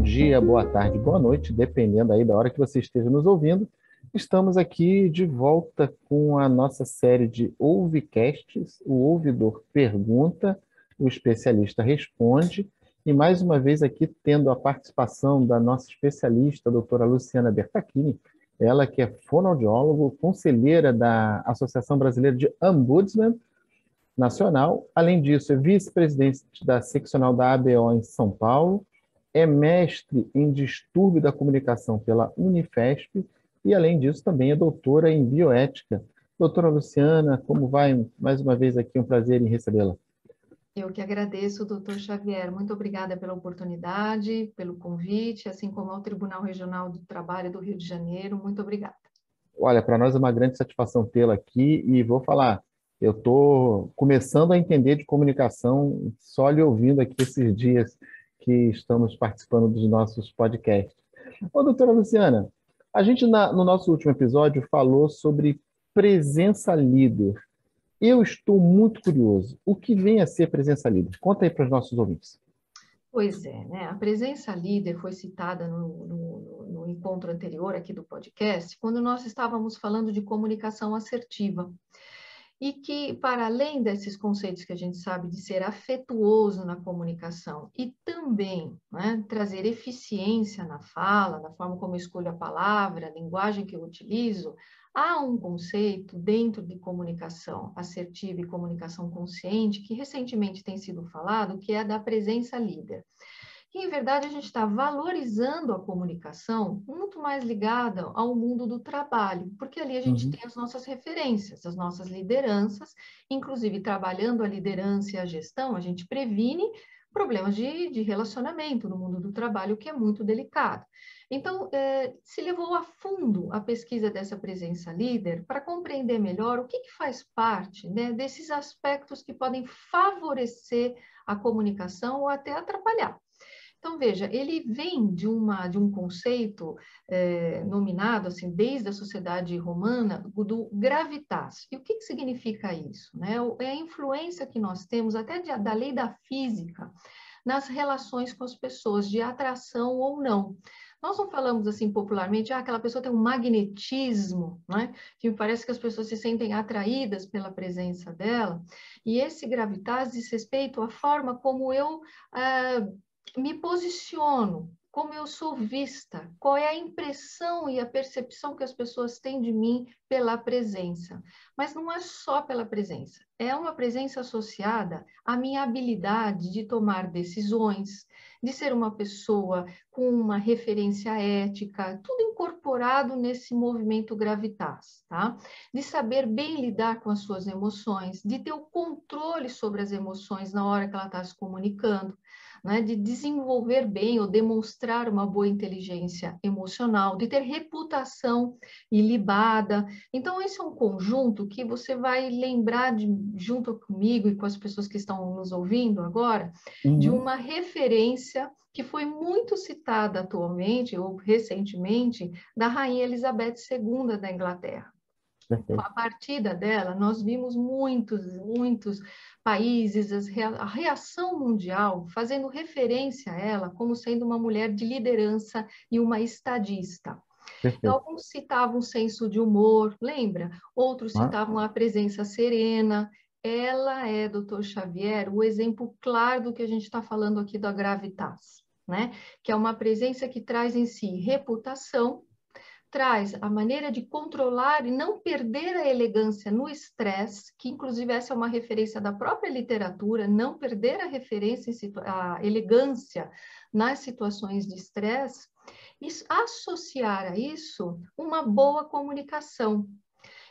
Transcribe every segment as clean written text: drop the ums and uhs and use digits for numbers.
dia, boa tarde, boa noite, dependendo aí da hora que você esteja nos ouvindo. Estamos aqui de volta com a nossa série de Ouvicasts. O ouvidor pergunta, o especialista responde. E mais uma vez aqui tendo a participação da nossa especialista, a doutora Luciana Bertacchini, ela que é fonoaudiólogo, conselheira da Associação Brasileira de Ombudsman Nacional. Além disso, é vice-presidente da seccional da ABO em São Paulo, é mestre em distúrbio da comunicação pela Unifesp e, além disso, também é doutora em bioética. Doutora Luciana, como vai? Mais uma vez aqui, um prazer em recebê-la. Eu que agradeço, doutor Xavier. Muito obrigada pela oportunidade, pelo convite, assim como ao Tribunal Regional do Trabalho do Rio de Janeiro. Muito obrigada. Olha, para nós é uma grande satisfação tê-la aqui e vou falar, eu estou começando a entender de comunicação só lhe ouvindo aqui esses dias que estamos participando dos nossos podcasts. Ô, doutora Luciana, a gente no nosso último episódio falou sobre presença líder. Eu estou muito curioso. O que vem a ser presença líder? Conta aí para os nossos ouvintes. Pois é, né? A presença líder foi citada no encontro anterior aqui do podcast, quando nós estávamos falando de comunicação assertiva. E que, para além desses conceitos que a gente sabe de ser afetuoso na comunicação e também, né, trazer eficiência na fala, na forma como eu escolho a palavra, a linguagem que eu utilizo, há um conceito dentro de comunicação assertiva e comunicação consciente que recentemente tem sido falado, que é a da presença líder. E, em verdade, a gente está valorizando a comunicação muito mais ligada ao mundo do trabalho, porque ali a gente tem as nossas referências, as nossas lideranças, inclusive trabalhando a liderança e a gestão, a gente previne problemas de relacionamento no mundo do trabalho, que é muito delicado. Então, se levou a fundo a pesquisa dessa presença líder para compreender melhor o que faz parte, né, desses aspectos que podem favorecer a comunicação ou até atrapalhar. Então, veja, ele vem de um conceito nominado, assim, desde a sociedade romana, do gravitas. E o que significa isso? Né? É a influência que nós temos, até da lei da física, nas relações com as pessoas, de atração ou não. Nós não falamos assim popularmente, aquela pessoa tem um magnetismo, né? Que me parece que as pessoas se sentem atraídas pela presença dela. E esse gravitas diz respeito à forma como eu me posiciono, como eu sou vista, qual é a impressão e a percepção que as pessoas têm de mim pela presença. Mas não é só pela presença, é uma presença associada à minha habilidade de tomar decisões, de ser uma pessoa com uma referência ética, tudo incorporado nesse movimento gravitas, tá? De saber bem lidar com as suas emoções, de ter o controle sobre as emoções na hora que ela está se comunicando, né, de desenvolver bem ou demonstrar uma boa inteligência emocional, de ter reputação ilibada. Então, esse é um conjunto que você vai lembrar, junto comigo e com as pessoas que estão nos ouvindo agora, de uma referência que foi muito citada atualmente, ou recentemente, da Rainha Elizabeth II da Inglaterra. Perfeito. A partida dela, nós vimos muitos países, a reação mundial fazendo referência a ela como sendo uma mulher de liderança e uma estadista. Então, Perfeito. alguns citavam o senso de humor, lembra? Outros citavam a presença serena. Ela é, doutor Xavier, o exemplo claro do que a gente está falando aqui da gravitas, né? Que é uma presença que traz em si reputação, traz a maneira de controlar e não perder a elegância no estresse, que inclusive essa é uma referência da própria literatura, não perder a referência, a elegância nas situações de estresse, e associar a isso uma boa comunicação.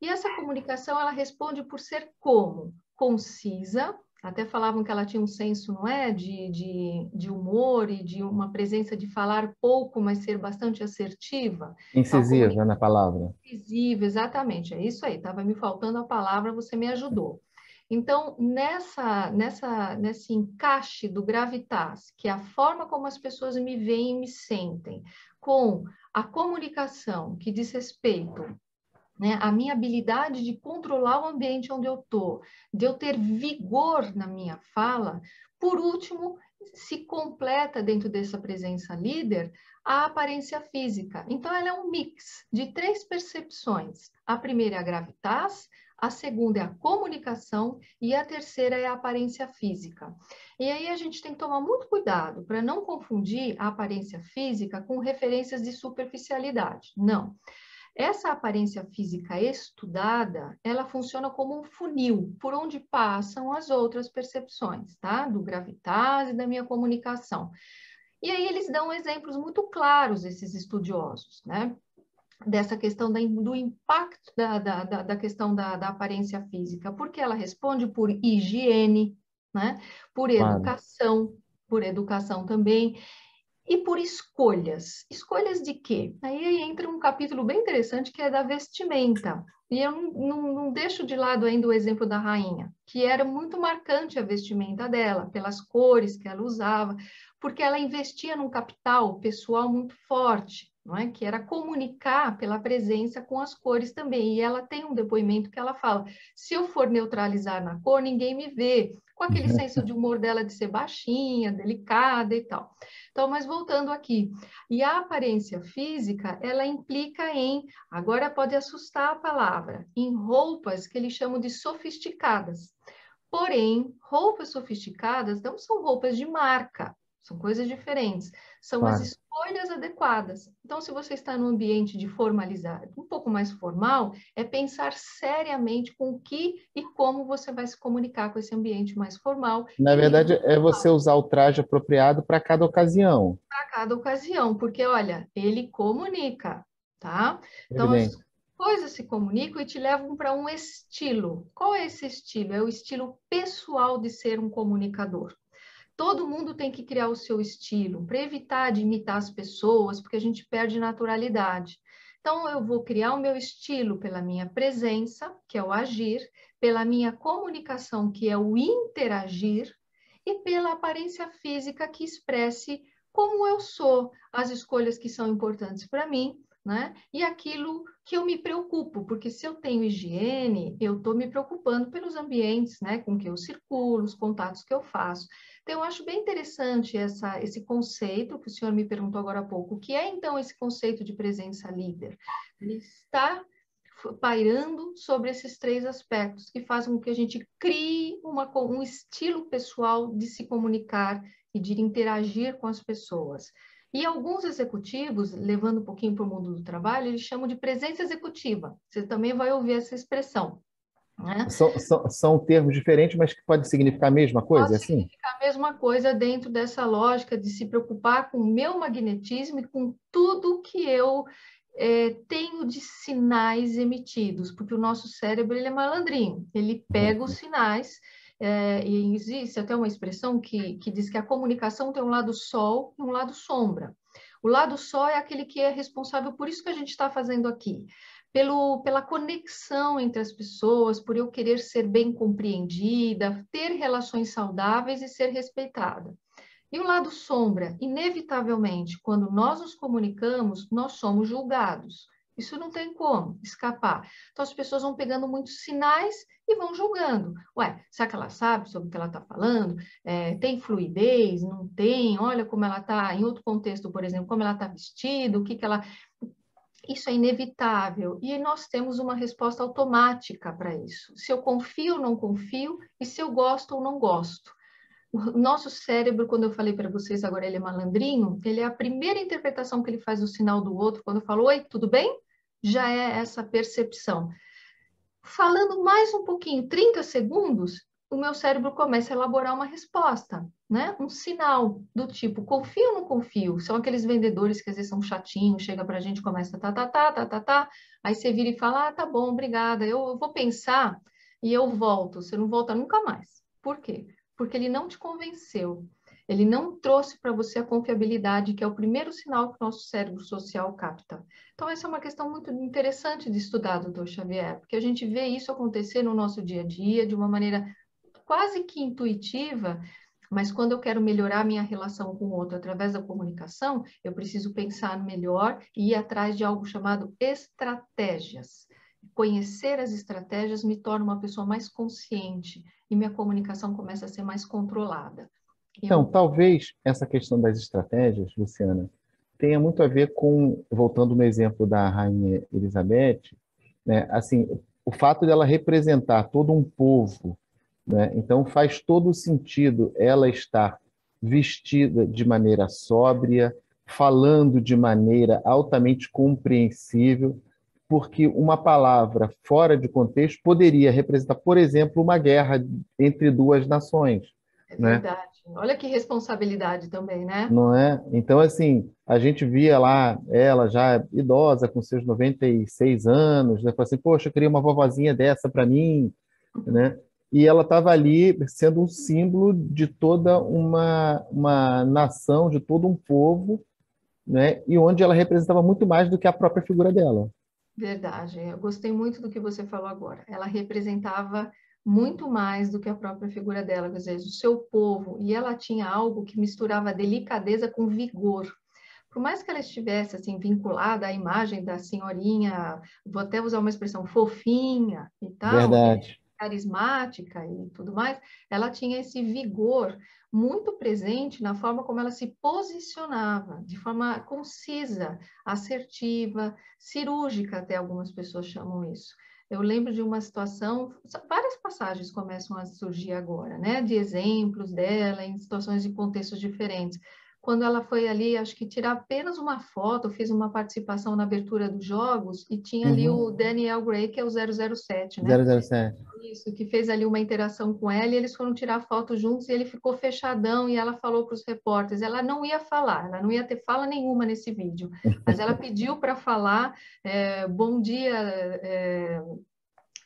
E essa comunicação, ela responde por ser como? Concisa, até falavam que ela tinha um senso, não é, de humor e de uma presença de falar pouco, mas ser bastante assertiva. Então, a Incisiva na palavra. incisiva, exatamente, é isso aí, estava me faltando a palavra, você me ajudou. Então, nesse encaixe do gravitas, que é a forma como as pessoas me veem e me sentem, com a comunicação que diz respeito, né, a minha habilidade de controlar o ambiente onde eu estou, de eu ter vigor na minha fala, por último, se completa dentro dessa presença líder a aparência física. Então, ela é um mix de 3 percepções. A primeira é a gravitas, a segunda é a comunicação e a terceira é a aparência física. E aí a gente tem que tomar muito cuidado para não confundir a aparência física com referências de superficialidade. Não. Essa aparência física estudada, ela funciona como um funil, por onde passam as outras percepções, tá? Do gravitas e da minha comunicação. E aí eles dão exemplos muito claros, esses estudiosos, né? Dessa questão do impacto da questão da aparência física, porque ela responde por higiene, né? Claro. Por educação também, e por escolhas. Escolhas de quê? Aí entra um capítulo bem interessante que é da vestimenta. E eu não deixo de lado ainda o exemplo da rainha, que era muito marcante a vestimenta dela, pelas cores que ela usava, porque ela investia num capital pessoal muito forte, não é? Que era comunicar pela presença com as cores também. E ela tem um depoimento que ela fala: se eu for neutralizar na cor, ninguém me vê. Com aquele senso de humor dela de ser baixinha, delicada e tal. Então, mas voltando aqui, e a aparência física, ela implica em, agora pode assustar a palavra, em roupas que eles chamam de sofisticadas. Porém, roupas sofisticadas não são roupas de marca, são coisas diferentes, são as Claro. escolhas adequadas. Então, se você está num ambiente de formalizar, um pouco mais formal, é pensar seriamente com o que e como você vai se comunicar com esse ambiente mais formal Na e verdade, menos é você usar o traje apropriado para cada ocasião. para cada ocasião, porque olha, ele comunica, tá? Então as Evidente. coisas se comunicam e te levam para um estilo. Qual é esse estilo? É o estilo pessoal de ser um comunicador. Todo mundo tem que criar o seu estilo, para evitar de imitar as pessoas, porque a gente perde naturalidade. Então, eu vou criar o meu estilo pela minha presença, que é o agir, pela minha comunicação, que é o interagir, e pela aparência física, que expresse como eu sou, as escolhas que são importantes para mim, né? E aquilo que eu me preocupo, porque se eu tenho higiene, eu estou me preocupando pelos ambientes, né, com que eu circulo, os contatos que eu faço. Então, eu acho bem interessante esse conceito que o senhor me perguntou agora há pouco. O que é, então, esse conceito de presença líder? Ele está pairando sobre esses 3 aspectos que fazem com que a gente crie um estilo pessoal de se comunicar e de interagir com as pessoas. E alguns executivos, levando um pouquinho para o mundo do trabalho, eles chamam de presença executiva. Você também vai ouvir essa expressão, né? São termos diferentes, mas que podem significar a mesma coisa, é Pode assim? significar a mesma coisa dentro dessa lógica de se preocupar com o meu magnetismo e com tudo que eu tenho de sinais emitidos, porque o nosso cérebro ele é malandrinho, ele pega os sinais, e existe até uma expressão que diz que a comunicação tem um lado sol e um lado sombra. O lado sol é aquele que é responsável por isso que a gente está fazendo aqui, pela conexão entre as pessoas, por eu querer ser bem compreendida, ter relações saudáveis e ser respeitada. E o lado sombra, inevitavelmente, quando nós nos comunicamos, nós somos julgados. Isso não tem como escapar. Então, as pessoas vão pegando muitos sinais e vão julgando. Ué, será que ela sabe sobre o que ela está falando? Tem fluidez? Não tem? Olha como ela está, em outro contexto, por exemplo, como ela está vestida, o que ela... Isso é inevitável e nós temos uma resposta automática para isso. Se eu confio ou não confio e se eu gosto ou não gosto. O nosso cérebro, quando eu falei para vocês agora ele é malandrinho, ele é a primeira interpretação que ele faz do sinal do outro. Quando eu falo, oi, tudo bem? Já é essa percepção. Falando mais um pouquinho, 30 segundos, o meu cérebro começa a elaborar uma resposta, né? Um sinal do tipo, confio ou não confio? São aqueles vendedores que às vezes são chatinhos, chega pra gente, começa tá, aí você vira e fala, tá bom, obrigada, eu vou pensar e eu volto. Você não volta nunca mais. Por quê? Porque ele não te convenceu. Ele não trouxe para você a confiabilidade, que é o primeiro sinal que o nosso cérebro social capta. Então, essa é uma questão muito interessante de estudar, doutor Xavier, porque a gente vê isso acontecer no nosso dia a dia de uma maneira quase que intuitiva, mas quando eu quero melhorar minha relação com o outro através da comunicação, eu preciso pensar melhor e ir atrás de algo chamado estratégias. Conhecer as estratégias me torna uma pessoa mais consciente e minha comunicação começa a ser mais controlada. Então, talvez essa questão das estratégias, Luciana, tenha muito a ver com, voltando no exemplo da Rainha Elizabeth, né, assim, o fato dela representar todo um povo, né, então faz todo o sentido ela estar vestida de maneira sóbria, falando de maneira altamente compreensível, porque uma palavra fora de contexto poderia representar, por exemplo, uma guerra entre duas nações, É né? verdade. Olha que responsabilidade também, né? Não é? Então, assim, a gente via lá ela já idosa, com seus 96 anos, né? Falou assim, poxa, eu queria uma vovozinha dessa para mim, né? E ela estava ali sendo um símbolo de toda uma nação, de todo um povo, né? E onde ela representava muito mais do que a própria figura dela. Verdade. Eu gostei muito do que você falou agora. Ela representava muito mais do que a própria figura dela, quer dizer, o seu povo, e ela tinha algo que misturava delicadeza com vigor. Por mais que ela estivesse assim vinculada à imagem da senhorinha, vou até usar uma expressão fofinha e tal, Verdade. carismática e tudo mais, ela tinha esse vigor muito presente na forma como ela se posicionava, de forma concisa, assertiva, cirúrgica, até algumas pessoas chamam isso. Eu lembro de uma situação, várias passagens começam a surgir agora, né, de exemplos dela em situações e contextos diferentes. Quando ela foi ali, acho que tirar apenas uma foto, fiz uma participação na abertura dos jogos e tinha ali Uhum. o Daniel Gray, que é o 007, né? 007. Isso, que fez ali uma interação com ela e eles foram tirar foto juntos e ele ficou fechadão e ela falou para os repórteres, ela não ia falar, ela não ia ter fala nenhuma nesse vídeo, mas ela pediu para falar, bom dia,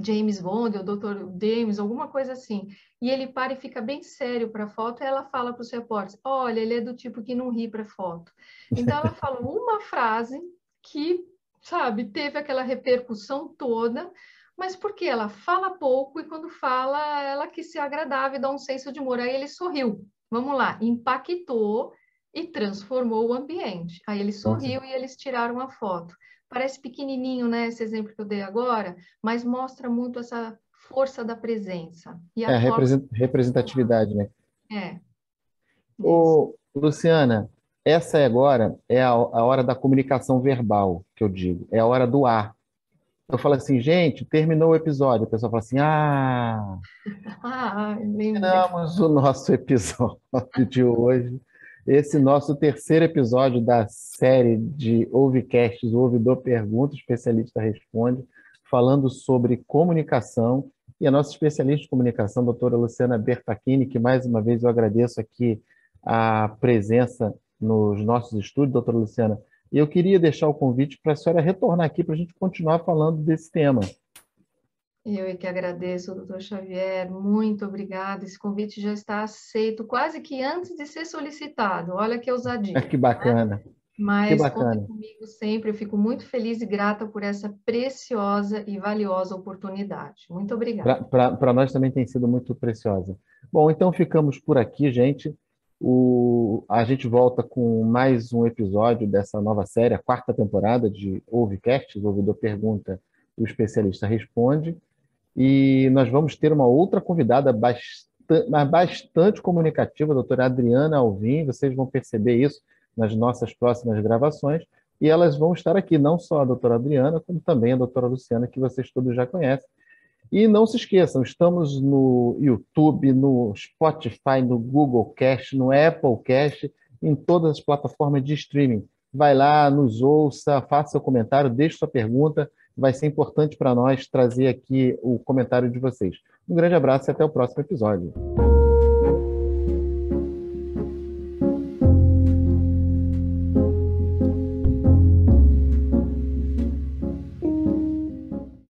James Bond, ou Dr. James, alguma coisa assim. E ele para e fica bem sério para a foto e ela fala para os repórteres, olha, ele é do tipo que não ri para foto. Então ela falou uma frase que, sabe, teve aquela repercussão toda, mas porque ela fala pouco e quando fala, ela quis ser agradável e dar um senso de humor. Aí ele sorriu. Vamos lá, impactou e transformou o ambiente. Aí ele Nossa. sorriu e eles tiraram a foto. Parece pequenininho, né, esse exemplo que eu dei agora, mas mostra muito essa força da presença e É a a forma como representatividade, né? é isso. Ô, Luciana, essa é agora é a hora da comunicação verbal, que eu digo. É a hora do ar. Eu falo assim, gente, terminou o episódio. O pessoal fala assim, Lembrei. terminamos o nosso episódio de hoje. Esse nosso terceiro episódio da série de Ouvicasts, o Ouvidor Pergunta, o Especialista Responde, falando sobre comunicação. E a nossa especialista de comunicação, doutora Luciana Bertacchini, que mais uma vez eu agradeço aqui a presença nos nossos estúdios, doutora Luciana. E eu queria deixar o convite para a senhora retornar aqui para a gente continuar falando desse tema. Eu é que agradeço, doutor Xavier, muito obrigada. Esse convite já está aceito, quase que antes de ser solicitado. Olha que ousadia. Que bacana, que Mas conta bacana. comigo sempre, eu fico muito feliz e grata por essa preciosa e valiosa oportunidade. Muito obrigada. Para nós também tem sido muito preciosa. Bom, então ficamos por aqui, gente. A gente volta com mais um episódio dessa nova série, a quarta temporada de Ouvecast, o ouvidor pergunta, o especialista responde. E nós vamos ter uma outra convidada bastante comunicativa, a doutora Adriana Alvim. Vocês vão perceber isso nas nossas próximas gravações. E elas vão estar aqui, não só a doutora Adriana, como também a doutora Luciana, que vocês todos já conhecem. E não se esqueçam, estamos no YouTube, no Spotify, no Google Cast, no Apple Cast, em todas as plataformas de streaming. Vai lá, nos ouça, faça seu comentário, deixe sua pergunta. Vai ser importante para nós trazer aqui o comentário de vocês. Um grande abraço e até o próximo episódio.